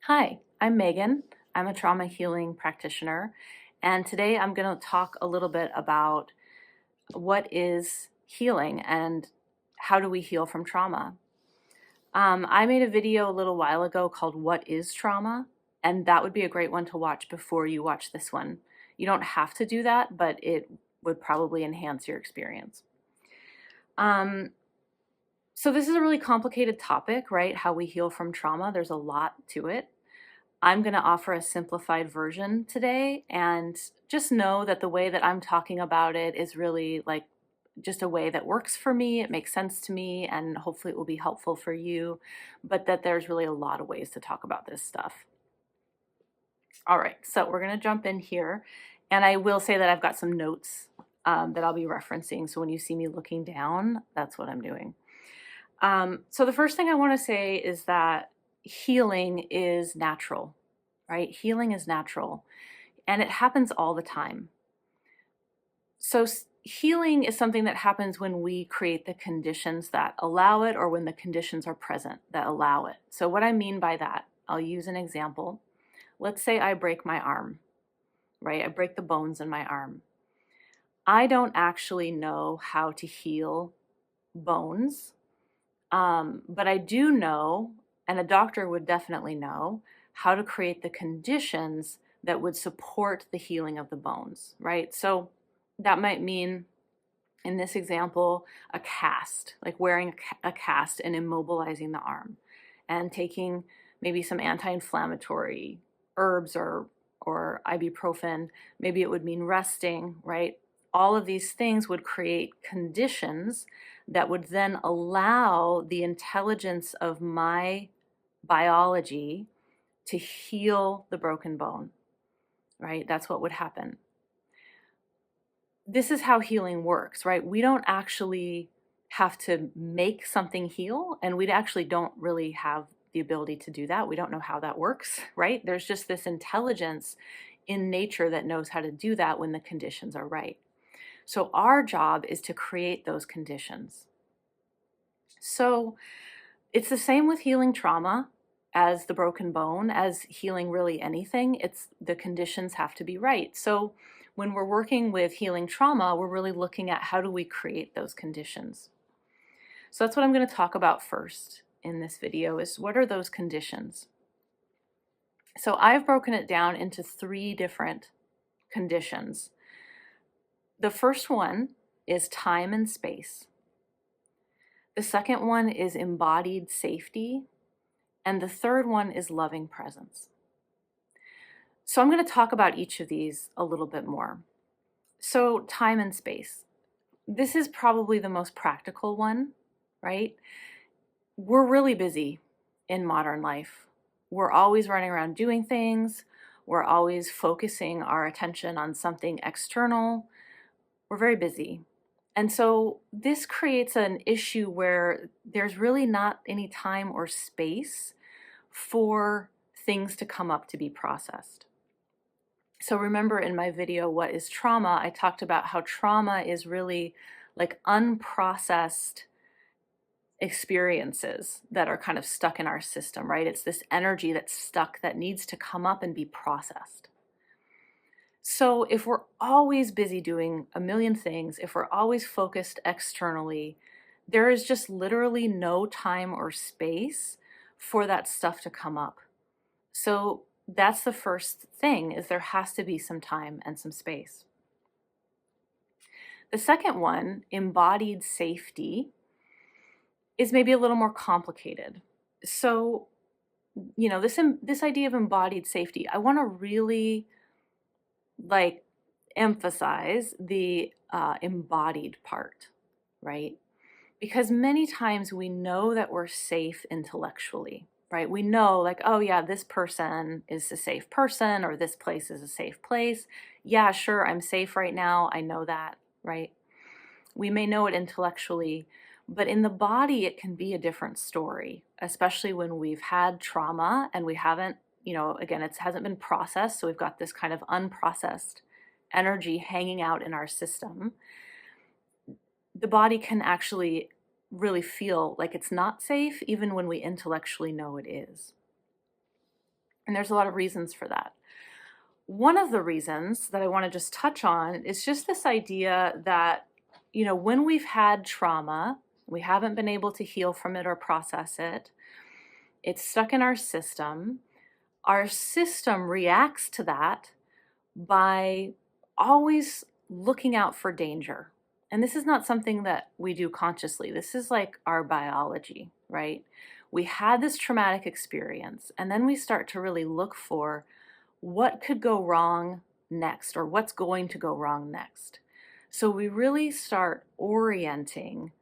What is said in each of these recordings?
Hi, I'm Megan. I'm a trauma healing practitioner, and today I'm going to talk a little bit about what is healing and how do we heal from trauma. I made a video a little while ago called What is Trauma? And that would be a great one to watch before you watch this one. You don't have to do that, but it would probably enhance your experience. Um, so, this is a really complicated topic, right? How we heal from trauma. There's a lot to it. I'm going to offer a simplified version today, and just know that the way that I'm talking about it is really like just a way that works for me. It makes sense to me, and hopefully it will be helpful for you, but that there's really a lot of ways to talk about this stuff. All right, so we're going to jump in here, and I will say that I've got some notes that I'll be referencing. So when you see me looking down, that's what I'm doing. So the first thing I want to say is that healing is natural, right? Healing is natural and it happens all the time. So healing is something that happens when we create the conditions that allow it or when the conditions are present that allow it. So what I mean by that, I'll use an example. Let's say I break my arm, right? I break the bones in my arm. I don't actually know how to heal bones. But I do know, and a doctor would definitely know, how to create the conditions that would support the healing of the bones, right? So that might mean, in this example, a cast, like wearing a cast and immobilizing the arm, and taking maybe some anti-inflammatory herbs or ibuprofen. Maybe it would mean resting, right? All of these things would create conditions that would then allow the intelligence of my biology to heal the broken bone, right? That's what would happen. This is how healing works, right? We don't actually have to make something heal, and we actually don't really have the ability to do that. We don't know how that works, right? There's just this intelligence in nature that knows how to do that when the conditions are right. So our job is to create those conditions. So it's the same with healing trauma as the broken bone, as healing really anything. It's the conditions have to be right. So when we're working with healing trauma, we're really looking at how do we create those conditions. So that's what I'm going to talk about first in this video is what are those conditions? So I've broken it down into 3 different conditions. The first one is time and space. The second one is embodied safety. And the third one is loving presence. So I'm going to talk about each of these a little bit more. So time and space. This is probably the most practical one, right? We're really busy in modern life. We're always running around doing things. We're always focusing our attention on something external. We're very busy. And so this creates an issue where there's really not any time or space for things to come up to be processed. So remember in my video, What is Trauma? I talked about how trauma is really like unprocessed experiences that are kind of stuck in our system, right? It's this energy that's stuck that needs to come up and be processed. So if we're always busy doing a million things, if we're always focused externally, there is just literally no time or space for that stuff to come up. So that's the first thing is there has to be some time and some space. The second one, embodied safety, is maybe a little more complicated. So, this idea of embodied safety, I want to really like emphasize the embodied part, right? Because many times we know that we're safe intellectually, right? We know, like, oh, yeah, this person is a safe person or this place is a safe place. Yeah, sure, I'm safe right now. I know that, right? We may know it intellectually, but in the body, it can be a different story, especially when we've had trauma and we haven't, again, it hasn't been processed. So we've got this kind of unprocessed energy hanging out in our system. The body can actually really feel like it's not safe, even when we intellectually know it is. And there's a lot of reasons for that. One of the reasons that I want to just touch on is just this idea that, when we've had trauma, we haven't been able to heal from it or process it, it's stuck in our system. Our system reacts to that by always looking out for danger. And this is not something that we do consciously. This is like our biology, right? We had this traumatic experience, and then we start to really look for what could go wrong next, or what's going to go wrong next. So we really start orienting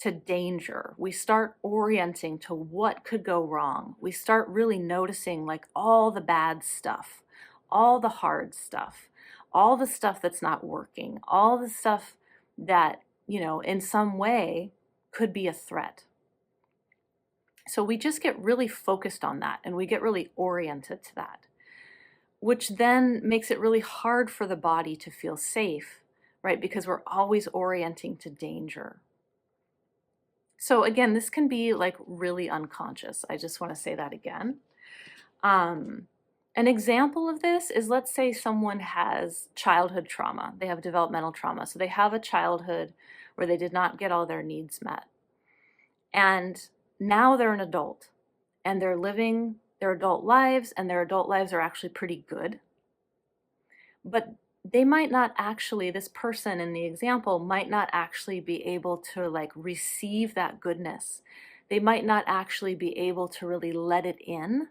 to danger. We start orienting to what could go wrong. We start really noticing like all the bad stuff, all the hard stuff, all the stuff that's not working, all the stuff that, in some way could be a threat. So we just get really focused on that, and we get really oriented to that, which then makes it really hard for the body to feel safe, right? Because we're always orienting to danger. So again, this can be like really unconscious. I just want to say that again. An example of this is, let's say someone has childhood trauma. They have developmental trauma. So they have a childhood where they did not get all their needs met. And now they're an adult, and they're living their adult lives, and their adult lives are actually pretty good. But they might not actually, this person in the example might not actually be able to like receive that goodness. They might not actually be able to really let it in,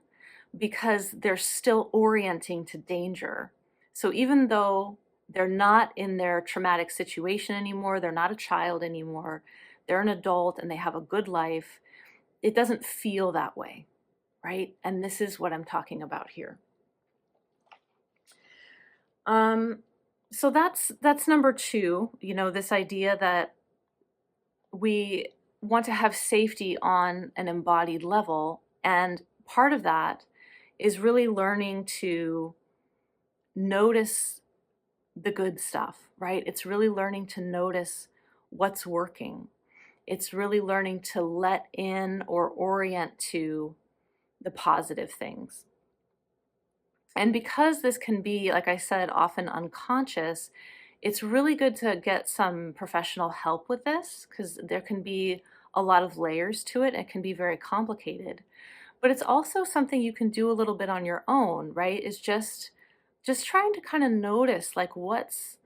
because they're still orienting to danger. So even though they're not in their traumatic situation anymore, they're not a child anymore, they're an adult and they have a good life, it doesn't feel that way, right? And this is what I'm talking about here. So that's number two, this idea that we want to have safety on an embodied level. And part of that is really learning to notice the good stuff, right? It's really learning to notice what's working. It's really learning to let in or orient to the positive things. And because this can be, like I said, often unconscious, it's really good to get some professional help with this, because there can be a lot of layers to it. It can be very complicated. But it's also something you can do a little bit on your own, right? Is just trying to kind of notice like what's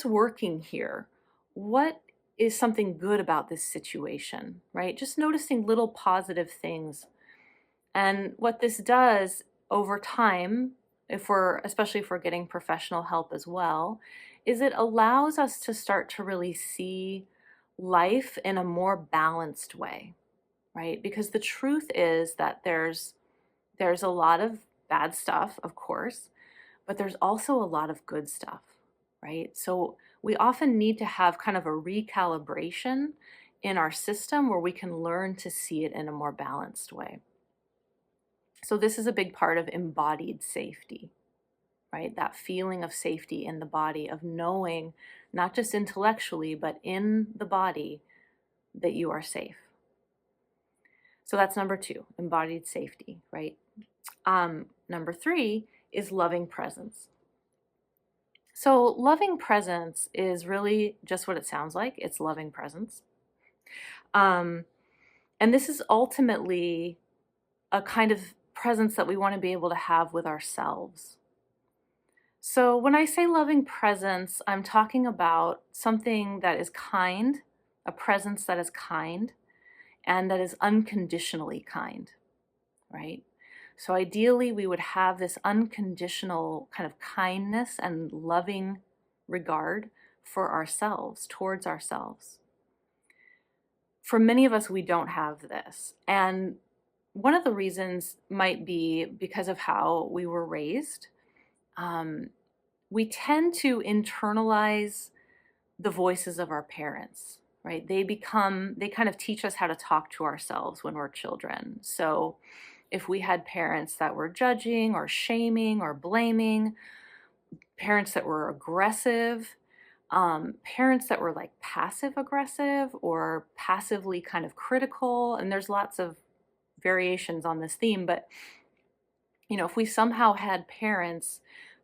working here. What is something good about this situation, right? Just noticing little positive things. And what this does over time, especially if we're getting professional help as well, is it allows us to start to really see life in a more balanced way, right? Because the truth is that there's a lot of bad stuff, of course, but there's also a lot of good stuff, right? So we often need to have kind of a recalibration in our system where we can learn to see it in a more balanced way. So this is a big part of embodied safety, right? That feeling of safety in the body, of knowing, not just intellectually, but in the body, that you are safe. So that's number two, embodied safety, right? Number three is loving presence. So loving presence is really just what it sounds like. It's loving presence. And this is ultimately a kind of presence that we want to be able to have with ourselves. So when I say loving presence, I'm talking about something that is kind, a presence that is kind, and that is unconditionally kind, right? So ideally, we would have this unconditional kind of kindness and loving regard for ourselves, towards ourselves. For many of us, we don't have this. And one of the reasons might be because of how we were raised. We tend to internalize the voices of our parents, right? They kind of teach us how to talk to ourselves when we're children. So if we had parents that were judging or shaming or blaming, parents that were aggressive, parents that were like passive aggressive or passively kind of critical, and there's lots of variations on this theme, but If we somehow had parents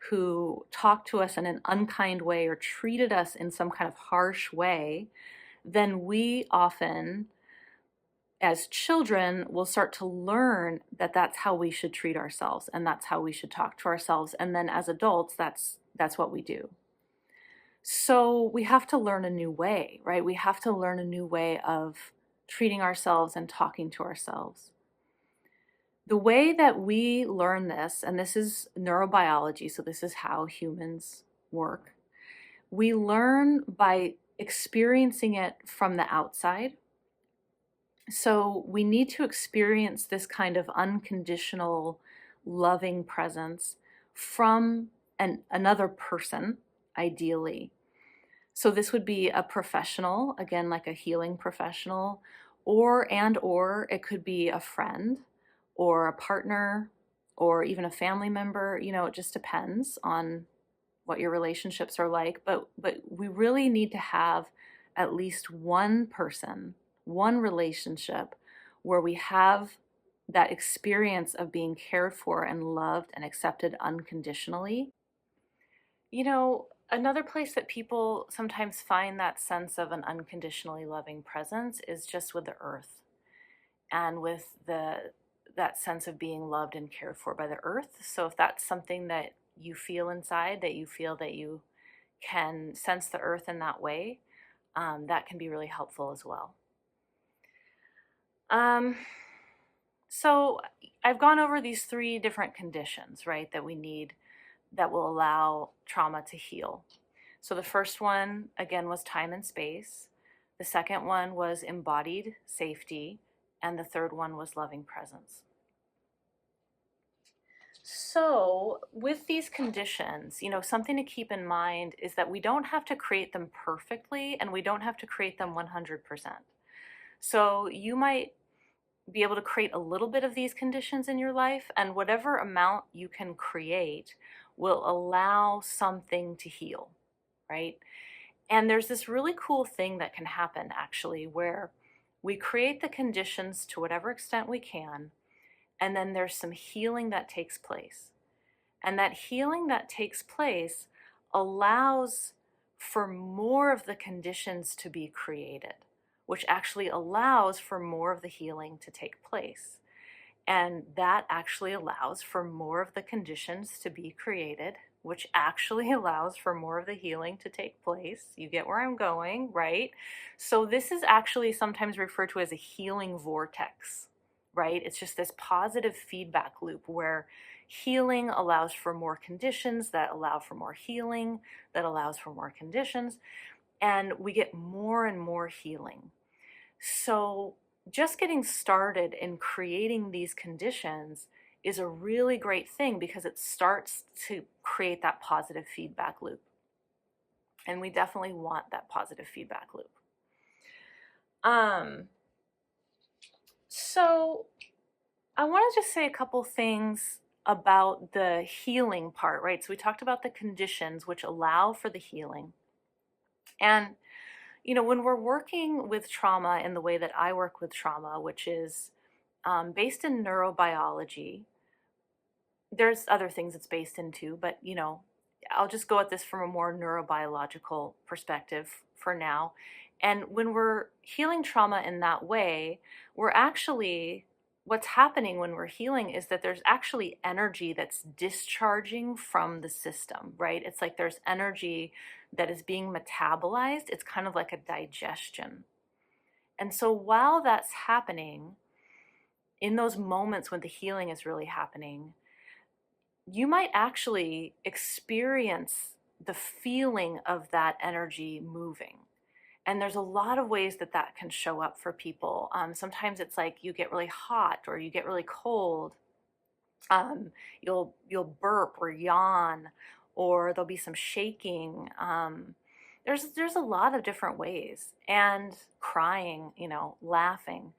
who talked to us in an unkind way or treated us in some kind of harsh way, then we often, as children, will start to learn that that's how we should treat ourselves and that's how we should talk to ourselves. And then as adults, that's what we do. So we have to learn a new way, right? We have to learn a new way of treating ourselves and talking to ourselves. The way that we learn this, and this is neurobiology, so this is how humans work, we learn by experiencing it from the outside. So we need to experience this kind of unconditional, loving presence from another person, ideally. So this would be a professional, again, like a healing professional, or it could be a friend or a partner or even a family member. It just depends on what your relationships are like, but we really need to have at least one person, one relationship where we have that experience of being cared for and loved and accepted unconditionally. Another place that people sometimes find that sense of an unconditionally loving presence is just with the earth and with that sense of being loved and cared for by the earth. So if that's something that you feel inside, that you feel that you can sense the earth in that way, that can be really helpful as well. Um, so I've gone over these three different conditions, right, that we need that will allow trauma to heal. So the first one, again, was time and space. The second one was embodied safety. And the third one was loving presence. So with these conditions, something to keep in mind is that we don't have to create them perfectly and we don't have to create them 100%. So you might be able to create a little bit of these conditions in your life, and whatever amount you can create will allow something to heal, right? And there's this really cool thing that can happen actually where we create the conditions to whatever extent we can, and then there's some healing that takes place. And that healing that takes place allows for more of the conditions to be created, which actually allows for more of the healing to take place. And that actually allows for more of the conditions to be created, which actually allows for more of the healing to take place. You get where I'm going, right? So this is actually sometimes referred to as a healing vortex, right? It's just this positive feedback loop where healing allows for more conditions that allow for more healing, that allows for more conditions, and we get more and more healing. So just getting started in creating these conditions is a really great thing because it starts to create that positive feedback loop. And we definitely want that positive feedback loop. So I want to just say a couple things about the healing part, right? So we talked about the conditions which allow for the healing. And when we're working with trauma in the way that I work with trauma, which is based in neurobiology, there's other things it's based into, but I'll just go at this from a more neurobiological perspective for now. And when we're healing trauma in that way, what's happening when we're healing is that there's actually energy that's discharging from the system, right? It's like there's energy that is being metabolized. It's kind of like a digestion. And so while that's happening, in those moments when the healing is really happening, you might actually experience the feeling of that energy moving. And there's a lot of ways that that can show up for people. Sometimes it's like you get really hot or you get really cold. You'll burp or yawn, or there'll be some shaking. There's a lot of different ways, and crying, laughing.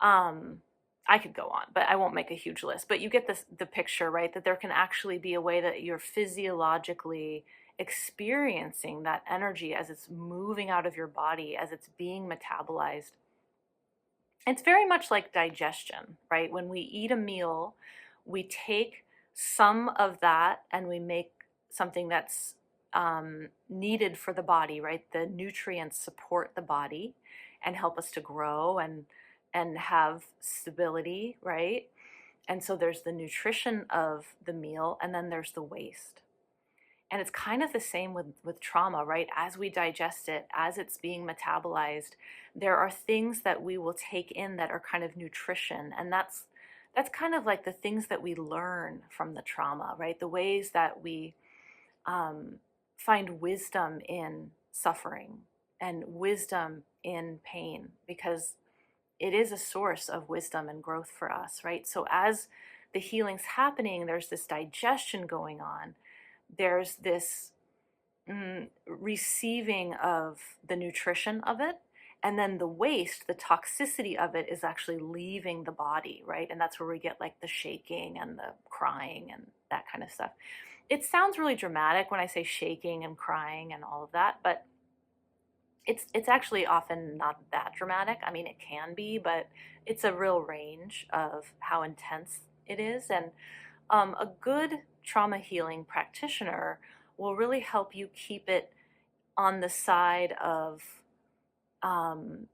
I could go on, but I won't make a huge list. But you get the picture, right? That there can actually be a way that you're physiologically experiencing that energy as it's moving out of your body, as it's being metabolized. It's very much like digestion, right? When we eat a meal, we take some of that and we make something that's needed for the body, right? The nutrients support the body and help us to grow and have stability, right? And so there's the nutrition of the meal, and then there's the waste. And it's kind of the same with trauma, right? As we digest it, as it's being metabolized, there are things that we will take in that are kind of nutrition. And that's kind of like the things that we learn from the trauma, right? The ways that we um, find wisdom in suffering and wisdom in pain, because it is a source of wisdom and growth for us, right? So as the healing's happening, there's this digestion going on. There's this receiving of the nutrition of it. And then the waste, the toxicity of it is actually leaving the body, right? And that's where we get like the shaking and the crying and that kind of stuff. It sounds really dramatic when I say shaking and crying and all of that, but it's actually often not that dramatic. I mean, it can be, but it's a real range of how intense it is. And a good trauma healing practitioner will really help you keep it on the side of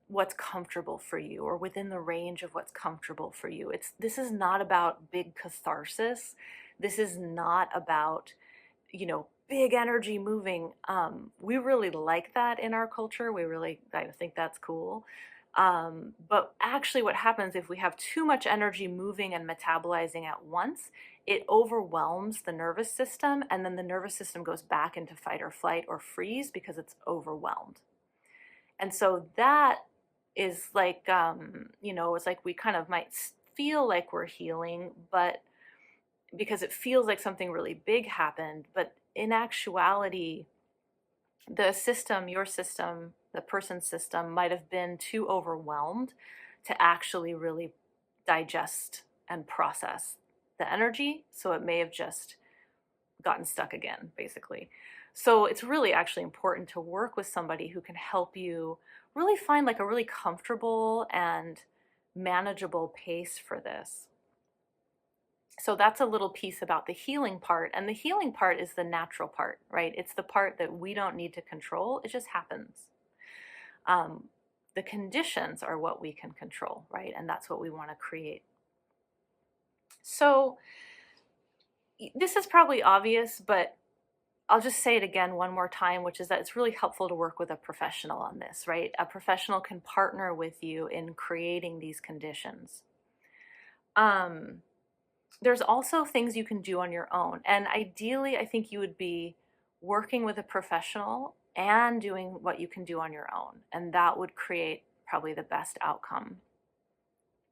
what's comfortable for you, or within the range of what's comfortable for you. This is not about big catharsis. This is not about, big energy moving. We really like that in our culture. I think that's cool. But actually, what happens if we have too much energy moving and metabolizing at once, it overwhelms the nervous system, and then the nervous system goes back into fight or flight or freeze because it's overwhelmed. And so that is like, it's like we kind of might feel like we're healing, but because it feels like something really big happened, but in actuality, the system, your system, the person's system might have been too overwhelmed to actually really digest and process the energy. So it may have just gotten stuck again, basically. So it's really actually important to work with somebody who can help you really find like a really comfortable and manageable pace for this. So that's a little piece about the healing part. And the healing part is the natural part, right? It's the part that we don't need to control. It just happens. The conditions are what we can control, right? And that's what we want to create. So this is probably obvious, but I'll just say it again one more time, which is that it's really helpful to work with a professional on this, right? A professional can partner with you in creating these conditions. There's also things you can do on your own. And ideally, I think you would be working with a professional and doing what you can do on your own. And that would create probably the best outcome.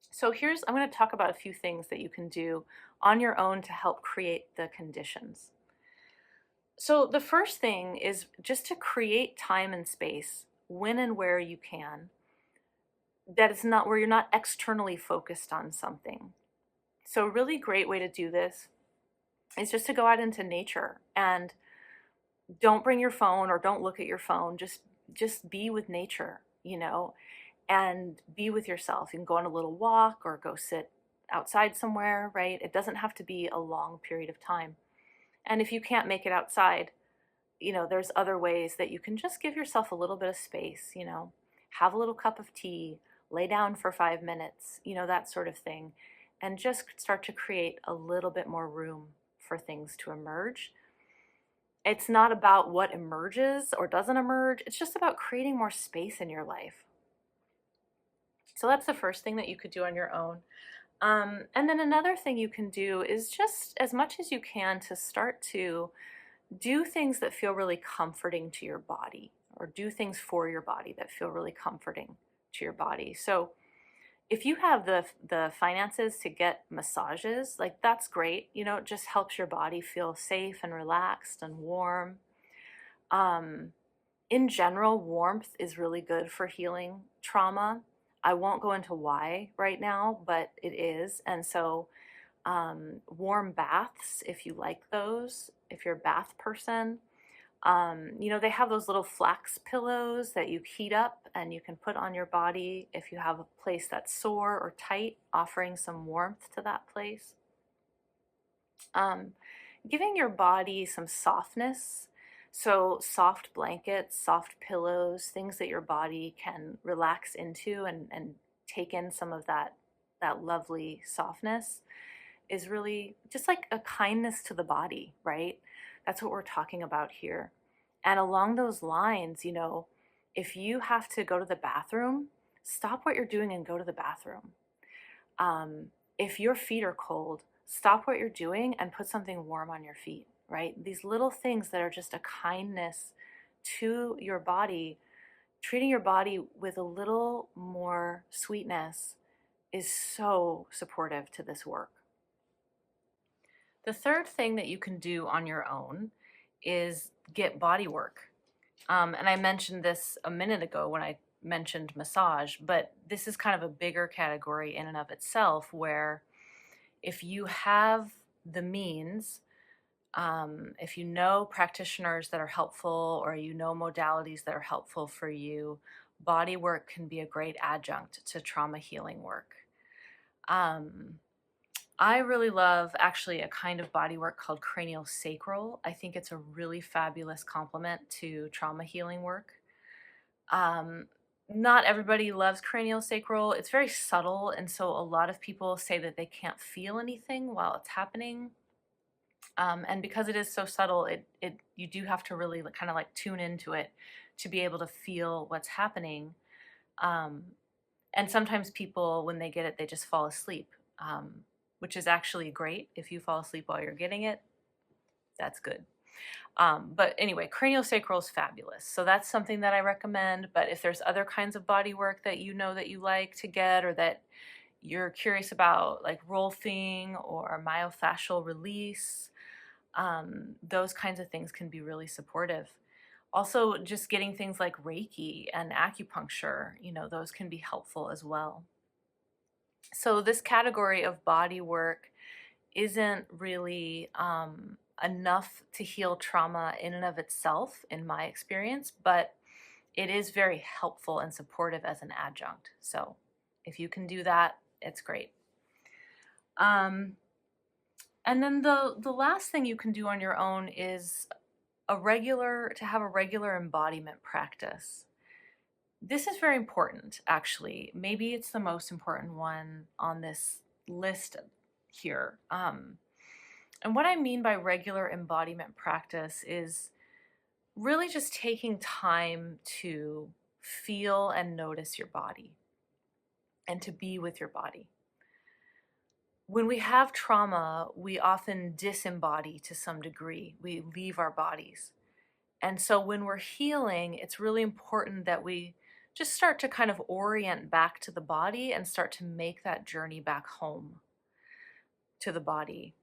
So I'm going to talk about a few things that you can do on your own to help create the conditions. So the first thing is just to create time and space when and where you can, that it's not where you're not externally focused on something. So a really great way to do this is just to go out into nature and don't bring your phone or don't look at your phone. Just be with nature, and be with yourself. You can go on a little walk or go sit outside somewhere, right? It doesn't have to be a long period of time. And if you can't make it outside, there's other ways that you can just give yourself a little bit of space, have a little cup of tea, lay down for 5 minutes, that sort of thing. And just start to create a little bit more room for things to emerge. It's not about what emerges or doesn't emerge. It's just about creating more space in your life. So that's the first thing that you could do on your own. And then another thing you can do is just as much as you can to start to do things that feel really comforting to your body, or do things for your body that feel really comforting to your body. So if you have the finances to get massages, like that's great. It just helps your body feel safe and relaxed and warm. In general, warmth is really good for healing trauma. I won't go into why right now, but it is. And so warm baths, if you like those, if you're a bath person, they have those little flax pillows that you heat up and you can put on your body if you have a place that's sore or tight, offering some warmth to that place. Um, Giving your body some softness. So, soft blankets, soft pillows, things that your body can relax into and take in some of that lovely softness is really just like a kindness to the body, right? That's what we're talking about here. And along those lines, if you have to go to the bathroom, stop what you're doing and go to the bathroom. If your feet are cold, stop what you're doing and put something warm on your feet, right? These little things that are just a kindness to your body, treating your body with a little more sweetness is so supportive to this work. The third thing that you can do on your own is get body work. And I mentioned this a minute ago when I mentioned massage, but this is kind of a bigger category in and of itself where if you have the means, if you know practitioners that are helpful or you know modalities that are helpful for you, body work can be a great adjunct to trauma healing work. I really love actually a kind of body work called cranial sacral. I think it's a really fabulous complement to trauma healing work. Um, Not everybody loves cranial sacral. It's very subtle, and so a lot of people say that they can't feel anything while it's happening. And because it is so subtle, it you do have to really kind of like tune into it to be able to feel what's happening. Um, and sometimes people, when they get it, they just fall asleep, which is actually great. If you fall asleep while you're getting it, that's good. But anyway, craniosacral is fabulous. So that's something that I recommend. But if there's other kinds of body work that you know that you like to get or that you're curious about, like rolfing or myofascial release, those kinds of things can be really supportive. Also, just getting things like Reiki and acupuncture, those can be helpful as well. So this category of body work isn't really enough to heal trauma in and of itself, in my experience, but it is very helpful and supportive as an adjunct. So if you can do that, it's great. And then the last thing you can do on your own is to have a regular embodiment practice. This is very important, actually. Maybe it's the most important one on this list here. And what I mean by regular embodiment practice is really just taking time to feel and notice your body and to be with your body. When we have trauma, we often disembody to some degree. We leave our bodies. And so when we're healing, it's really important that we just start to kind of orient back to the body and start to make that journey back home to the body.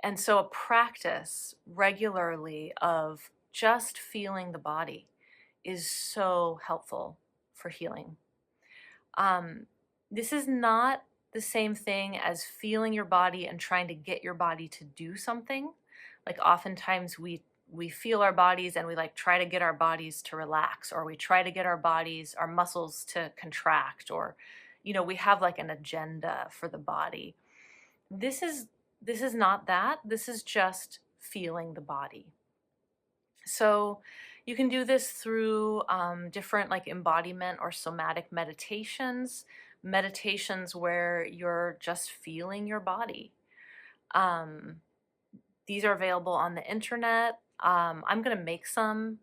And so a practice regularly of just feeling the body is so helpful for healing. This is not the same thing as feeling your body and trying to get your body to do something. Like oftentimes we feel our bodies and we like try to get our bodies to relax, or we try to get our muscles to contract, or we have like an agenda for the body. This is not that. This is just feeling the body. So you can do this through different like embodiment or somatic meditations where you're just feeling your body. These are available on the internet. I'm going to make some.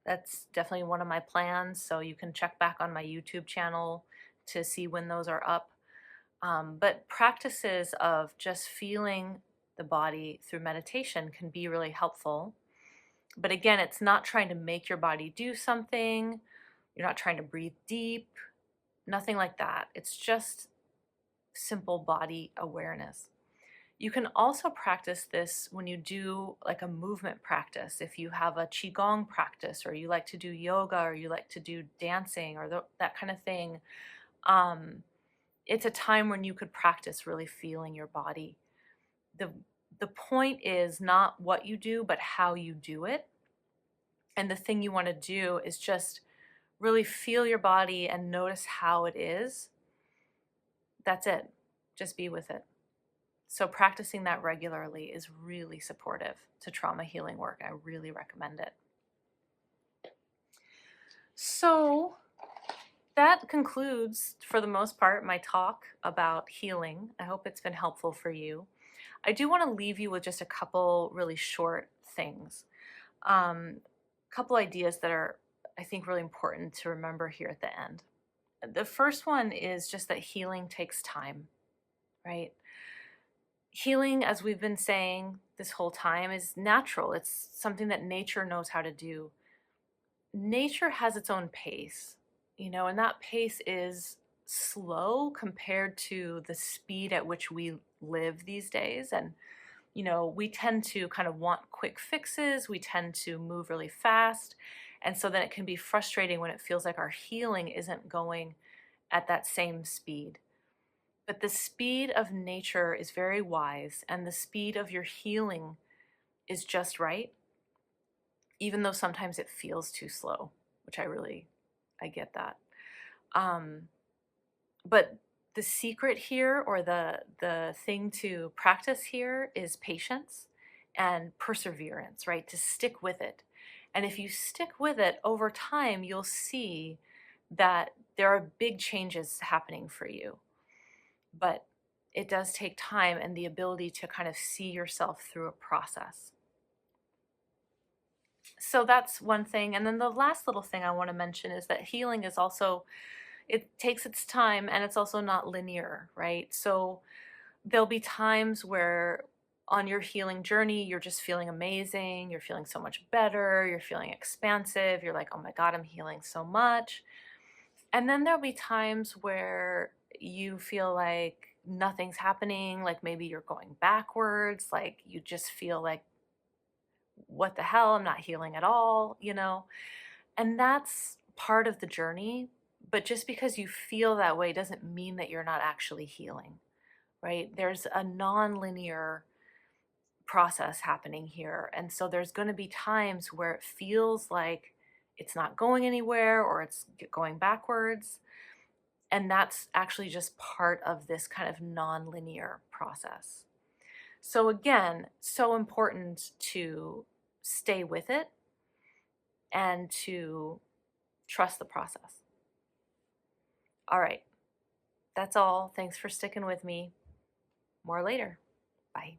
That's definitely one of my plans. So you can check back on my YouTube channel to see when those are up. But practices of just feeling the body through meditation can be really helpful. But again, it's not trying to make your body do something. You're not trying to breathe deep, nothing like that. It's just simple body awareness. You can also practice this when you do like a movement practice. If you have a Qigong practice, or you like to do yoga, or you like to do dancing, or that kind of thing, it's a time when you could practice really feeling your body. The point is not what you do, but how you do it. And the thing you want to do is just really feel your body and notice how it is. That's it. Just be with it. So practicing that regularly is really supportive to trauma healing work. I really recommend it. So that concludes, for the most part, my talk about healing. I hope it's been helpful for you. I do want to leave you with just a couple really short things. Couple ideas that are, I think, really important to remember here at the end. The first one is just that healing takes time, right? Healing, as we've been saying this whole time, is natural. It's something that nature knows how to do. Nature has its own pace, and that pace is slow compared to the speed at which we live these days. And, we tend to kind of want quick fixes, we tend to move really fast. And so then it can be frustrating when it feels like our healing isn't going at that same speed. But the speed of nature is very wise, and the speed of your healing is just right, even though sometimes it feels too slow, which I get that. But the secret here, or the thing to practice here, is patience and perseverance, right? To stick with it. And if you stick with it over time, you'll see that there are big changes happening for you. But it does take time and the ability to kind of see yourself through a process. So that's one thing. And then the last little thing I want to mention is that healing is also, it takes its time, and it's also not linear, right? So there'll be times where on your healing journey, you're just feeling amazing. You're feeling so much better. You're feeling expansive. You're like, oh my God, I'm healing so much. And then there'll be times where you feel like nothing's happening, like maybe you're going backwards, like you just feel like, what the hell, I'm not healing at all. And that's part of the journey. But just because you feel that way doesn't mean that you're not actually healing, right? There's a non-linear process happening here. And so there's going to be times where it feels like it's not going anywhere, or it's going backwards. And that's actually just part of this kind of non-linear process. So again, so important to stay with it and to trust the process. All right, that's all. Thanks for sticking with me. More later. Bye.